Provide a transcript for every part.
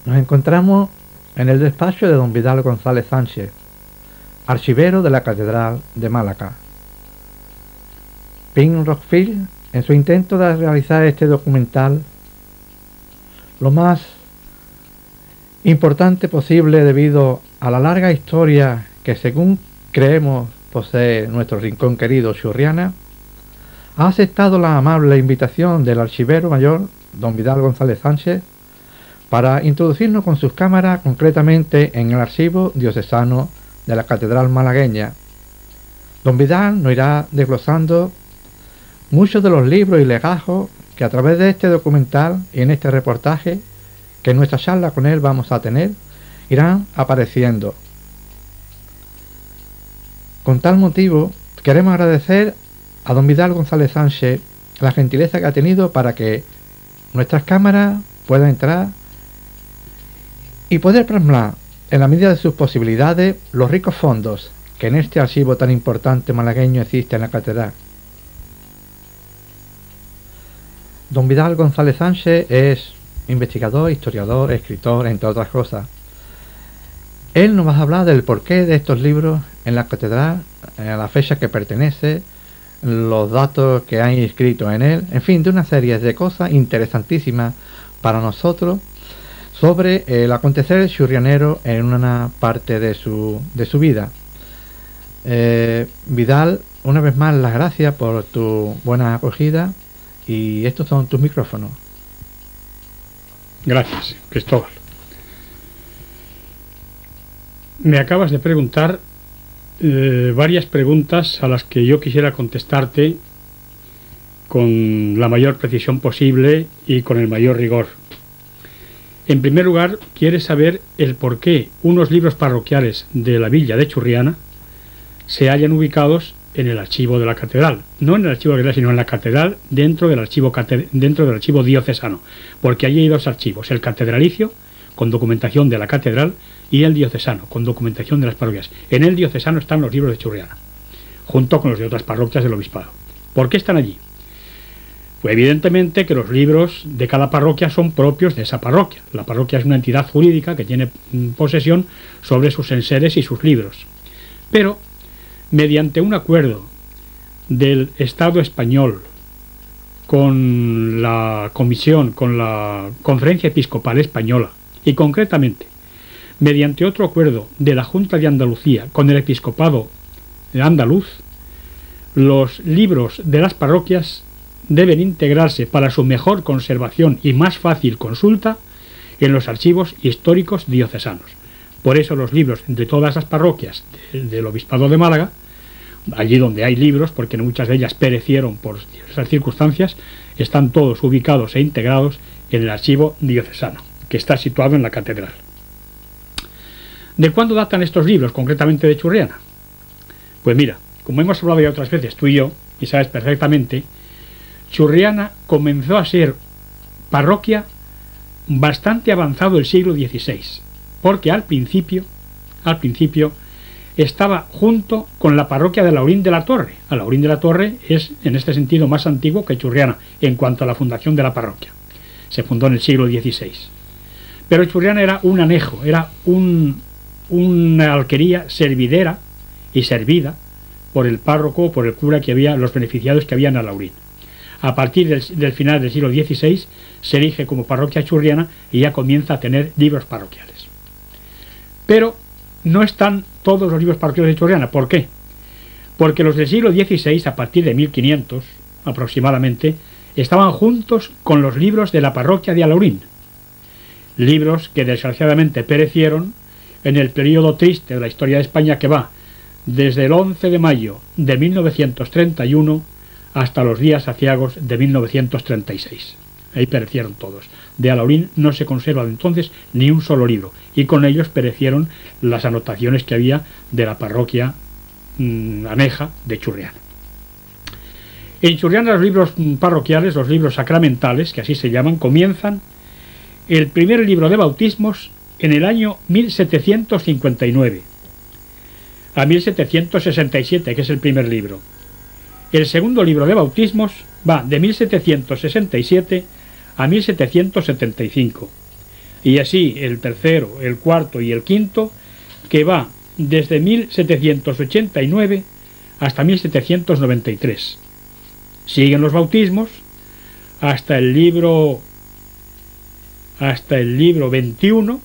Nos encontramos en el despacho de don Vidal González Sánchez, archivero de la Catedral de Málaga. Pim Rockfield, en su intento de realizar este documental lo más importante posible debido a la larga historia que, según creemos, posee nuestro rincón querido Churriana, ha aceptado la amable invitación del archivero mayor, don Vidal González Sánchez, para introducirnos con sus cámaras concretamente en el archivo diocesano de la Catedral malagueña. Don Vidal nos irá desglosando muchos de los libros y legajos que a través de este documental y en este reportaje que en nuestra charla con él vamos a tener, irán apareciendo. Con tal motivo, queremos agradecer a don Vidal González Sánchez la gentileza que ha tenido para que nuestras cámaras puedan entrar y poder plasmar en la medida de sus posibilidades los ricos fondos que en este archivo tan importante malagueño existe en la catedral. Don Vidal González Sánchez es investigador, historiador, escritor, entre otras cosas. Él nos va a hablar del porqué de estos libros en la catedral, a la fecha que pertenece, los datos que hay escritos en él, en fin, de una serie de cosas interesantísimas para nosotros sobre el acontecer churrianero en una parte de su vida. Vidal, una vez más las gracias por tu buena acogida y estos son tus micrófonos. Gracias, Cristóbal. Me acabas de preguntar varias preguntas a las que yo quisiera contestarte con la mayor precisión posible y con el mayor rigor. En primer lugar, quieres saber el por qué unos libros parroquiales de la villa de Churriana se hallan ubicados en el archivo de la catedral, no en el archivo de la catedral, sino en la catedral dentro del archivo diocesano, porque allí hay dos archivos, el catedralicio con documentación de la catedral y el diocesano con documentación de las parroquias. En el diocesano están los libros de Churriana, junto con los de otras parroquias del obispado. ¿Por qué están allí? Pues evidentemente que los libros de cada parroquia son propios de esa parroquia. La parroquia es una entidad jurídica que tiene posesión sobre sus enseres y sus libros. Pero mediante un acuerdo del Estado español con la Comisión, con la Conferencia Episcopal Española y concretamente mediante otro acuerdo de la Junta de Andalucía con el Episcopado andaluz, los libros de las parroquias deben integrarse para su mejor conservación y más fácil consulta en los archivos históricos diocesanos. Por eso los libros de todas las parroquias del Obispado de Málaga, allí donde hay libros, porque muchas de ellas perecieron por diversas circunstancias, están todos ubicados e integrados en el archivo diocesano, que está situado en la catedral. ¿De cuándo datan estos libros, concretamente de Churriana? Pues mira, como hemos hablado ya otras veces tú y yo, y sabes perfectamente, Churriana comenzó a ser parroquia bastante avanzado el siglo XVI, porque al principio estaba junto con la parroquia de Alhaurín de la Torre. Alhaurín de la Torre es en este sentido más antiguo que Churriana en cuanto a la fundación de la parroquia. Se fundó en el siglo XVI. Pero Churriana era un anejo, era una alquería servidera y servida por el párroco o por el cura que había, los beneficiados que había en Alhaurín. A partir del final del siglo XVI se erige como parroquia churriana y ya comienza a tener libros parroquiales. Pero no están todos los libros parroquiales de Churriana. ¿Por qué? Porque los del siglo XVI, a partir de 1500 aproximadamente, estaban juntos con los libros de la parroquia de Alhaurín. Libros que desgraciadamente perecieron en el periodo triste de la historia de España que va desde el 11 de mayo de 1931 hasta los días aciagos de 1936. Ahí perecieron todos. De Alhaurín no se conserva de entonces ni un solo libro, y con ellos perecieron las anotaciones que había de la parroquia aneja de Churriana. En Churriana los libros parroquiales, los libros sacramentales, que así se llaman, comienzan el primer libro de bautismos en el año 1759 a 1767, que es el primer libro. El segundo libro de bautismos va de 1767 a 1775 y así el tercero, el cuarto y el quinto, que va desde 1789 hasta 1793. Siguen los bautismos hasta el libro 21,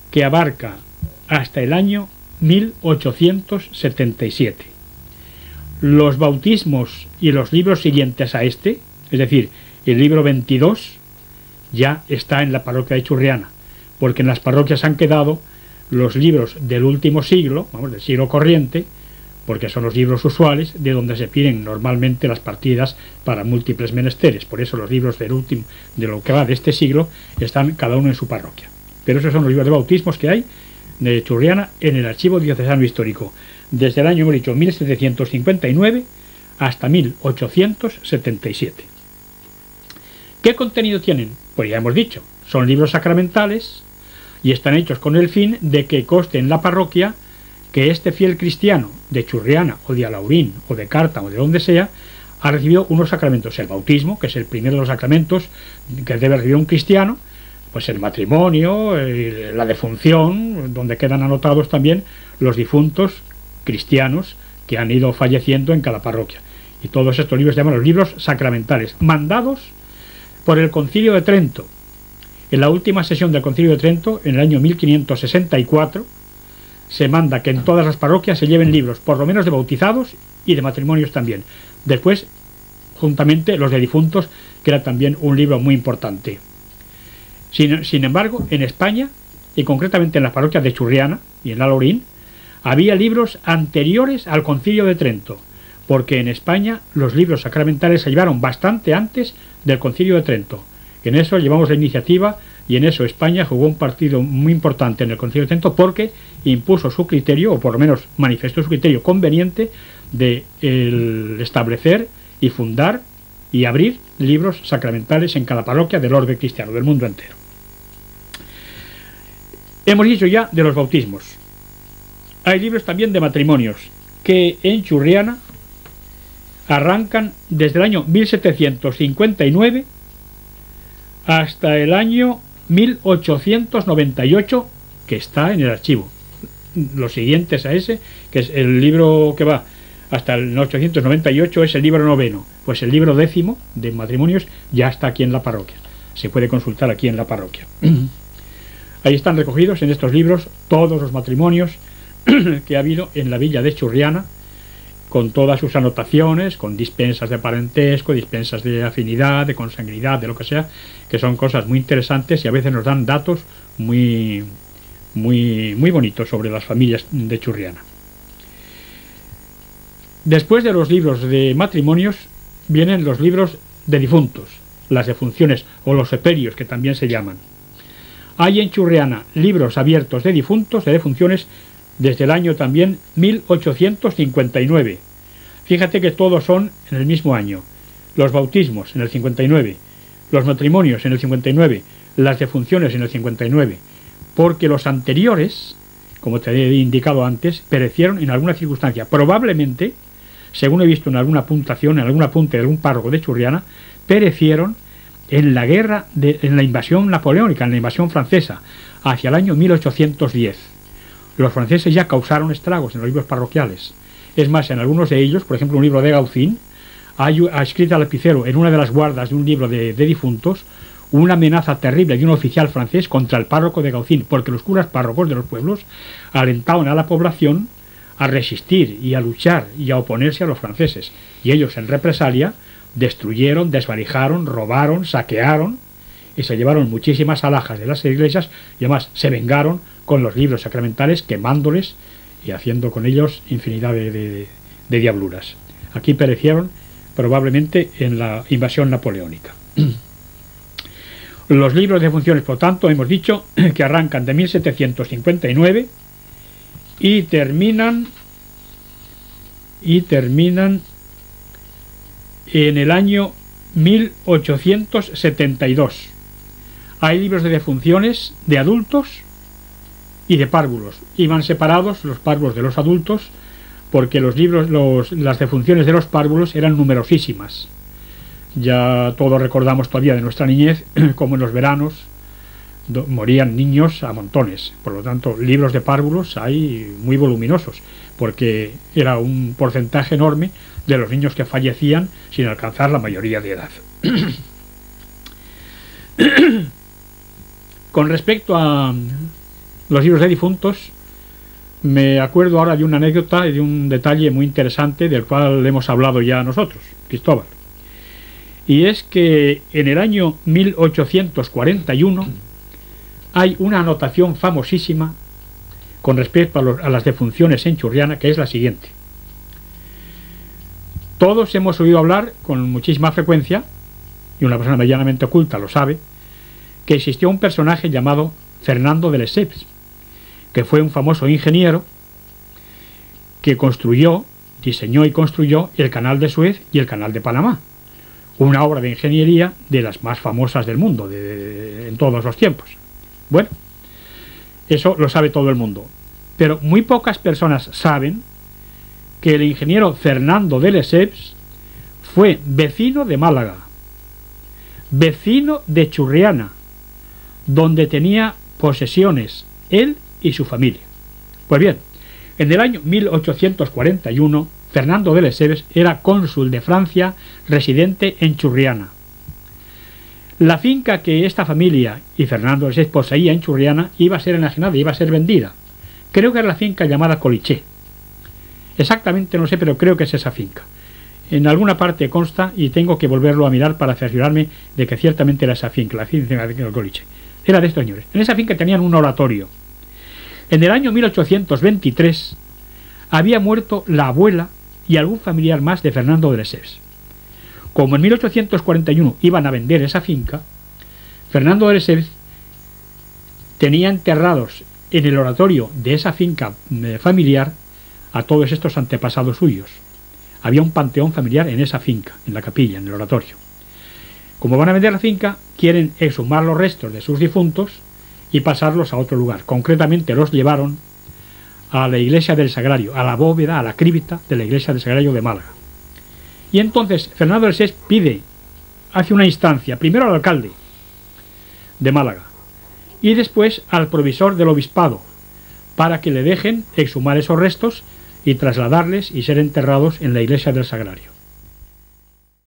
que abarca hasta el año 1877. Los bautismos y los libros siguientes a este, es decir, el libro 22, ya está en la parroquia de Churriana, porque en las parroquias han quedado los libros del último siglo, vamos, del siglo corriente, porque son los libros usuales de donde se piden normalmente las partidas para múltiples menesteres. Por eso los libros del último, de lo que va de este siglo, están cada uno en su parroquia. Pero esos son los libros de bautismos que hay de Churriana en el archivo diocesano histórico, desde el año, hemos dicho, 1759 hasta 1877. ¿Qué contenido tienen? Pues ya hemos dicho, son libros sacramentales y están hechos con el fin de que conste en la parroquia que este fiel cristiano de Churriana o de Alhaurín o de Carta o de donde sea ha recibido unos sacramentos: el bautismo, que es el primero de los sacramentos que debe recibir un cristiano, pues el matrimonio, la defunción, donde quedan anotados también los difuntos cristianos que han ido falleciendo en cada parroquia. Y todos estos libros se llaman los libros sacramentales, mandados por el Concilio de Trento. En la última sesión del Concilio de Trento, en el año 1564, se manda que en todas las parroquias se lleven libros, por lo menos de bautizados y de matrimonios también. Después, juntamente, los de difuntos, que era también un libro muy importante. Sin embargo, en España, y concretamente en las parroquias de Churriana y en Alhaurín, había libros anteriores al Concilio de Trento, porque en España los libros sacramentales se llevaron bastante antes del Concilio de Trento. En eso llevamos la iniciativa y en eso España jugó un partido muy importante en el Concilio de Trento, porque impuso su criterio, o por lo menos manifestó su criterio conveniente, de establecer y fundar y abrir libros sacramentales en cada parroquia del orden cristiano del mundo entero. Hemos dicho ya de los bautismos. Hay libros también de matrimonios que en Churriana arrancan desde el año 1759 hasta el año 1898, que está en el archivo. Los siguientes a ese, que es el libro que va hasta el 1898, es el libro noveno. Pues el libro décimo de matrimonios ya está aquí en la parroquia. Se puede consultar aquí en la parroquia. Ahí están recogidos en estos libros todos los matrimonios que ha habido en la villa de Churriana, con todas sus anotaciones, con dispensas de parentesco, dispensas de afinidad, de consanguinidad, de lo que sea, que son cosas muy interesantes y a veces nos dan datos muy bonitos sobre las familias de Churriana. Después de los libros de matrimonios vienen los libros de difuntos, las defunciones o los sepelios, que también se llaman. Hay en Churriana libros abiertos de difuntos, de defunciones, desde el año también 1859. Fíjate que todos son en el mismo año. Los bautismos en el 59, los matrimonios en el 59, las defunciones en el 59, porque los anteriores, como te he indicado antes, perecieron en alguna circunstancia. Probablemente, según he visto en alguna puntuación, en algún apunte de algún párroco de Churriana, perecieron en la guerra, en la invasión napoleónica, en la invasión francesa, hacia el año 1810. Los franceses ya causaron estragos en los libros parroquiales. Es más, en algunos de ellos, por ejemplo, un libro de Gaucín, ha escrito al lapicero en una de las guardas de un libro de difuntos una amenaza terrible de un oficial francés contra el párroco de Gaucín, porque los curas párrocos de los pueblos alentaban a la población a resistir y a luchar y a oponerse a los franceses. Y ellos, en represalia, destruyeron, desvalijaron, robaron, saquearon y se llevaron muchísimas alhajas de las iglesias, y además se vengaron con los libros sacramentales, quemándoles y haciendo con ellos infinidad de diabluras. Aquí perecieron probablemente en la invasión napoleónica. Los libros de funciones, por tanto, hemos dicho que arrancan de 1759 y terminan en el año 1872. Hay libros de defunciones de adultos y de párvulos. Iban separados los párvulos de los adultos porque los libros, las defunciones de los párvulos eran numerosísimas. Ya todos recordamos todavía de nuestra niñez como en los veranos morían niños a montones. Por lo tanto, libros de párvulos hay muy voluminosos, porque era un porcentaje enorme de los niños que fallecían sin alcanzar la mayoría de edad. Con respecto a los libros de difuntos, me acuerdo ahora de una anécdota y de un detalle muy interesante del cual hemos hablado ya nosotros, Cristóbal. Y es que en el año 1841 hay una anotación famosísima con respecto a las defunciones en Churriana, que es la siguiente. Todos hemos oído hablar con muchísima frecuencia, y una persona medianamente oculta lo sabe, que existió un personaje llamado Fernando de Lesseps, que fue un famoso ingeniero que diseñó y construyó el canal de Suez y el canal de Panamá, una obra de ingeniería de las más famosas del mundo en todos los tiempos. Bueno, eso lo sabe todo el mundo, pero muy pocas personas saben que el ingeniero Fernando de Lesseps fue vecino de Málaga, vecino de Churriana, donde tenía posesiones él y su familia. Pues bien, en el año 1841, Fernando de Lesseps era cónsul de Francia residente en Churriana. La finca que esta familia y Fernando de Lesseps poseía en Churriana iba a ser enajenada, iba a ser vendida. Creo que era la finca llamada Coliché. Exactamente no sé, pero creo que es esa finca. En alguna parte consta y tengo que volverlo a mirar para cerciorarme de que ciertamente era esa finca, la finca de Coliché. Era de estos señores. En esa finca tenían un oratorio. En el año 1823 había muerto la abuela y algún familiar más de Fernando de Lesseps. Como en 1841 iban a vender esa finca, Fernando de Lesseps tenía enterrados en el oratorio de esa finca familiar a todos estos antepasados suyos. Había un panteón familiar en esa finca, en la capilla, en el oratorio. Como van a vender la finca, quieren exhumar los restos de sus difuntos y pasarlos a otro lugar. Concretamente los llevaron a la iglesia del Sagrario, a la bóveda, a la crípta de la iglesia del Sagrario de Málaga. Y entonces Fernando de Lesseps hace una instancia, primero al alcalde de Málaga y después al provisor del obispado, para que le dejen exhumar esos restos y trasladarles y ser enterrados en la iglesia del Sagrario.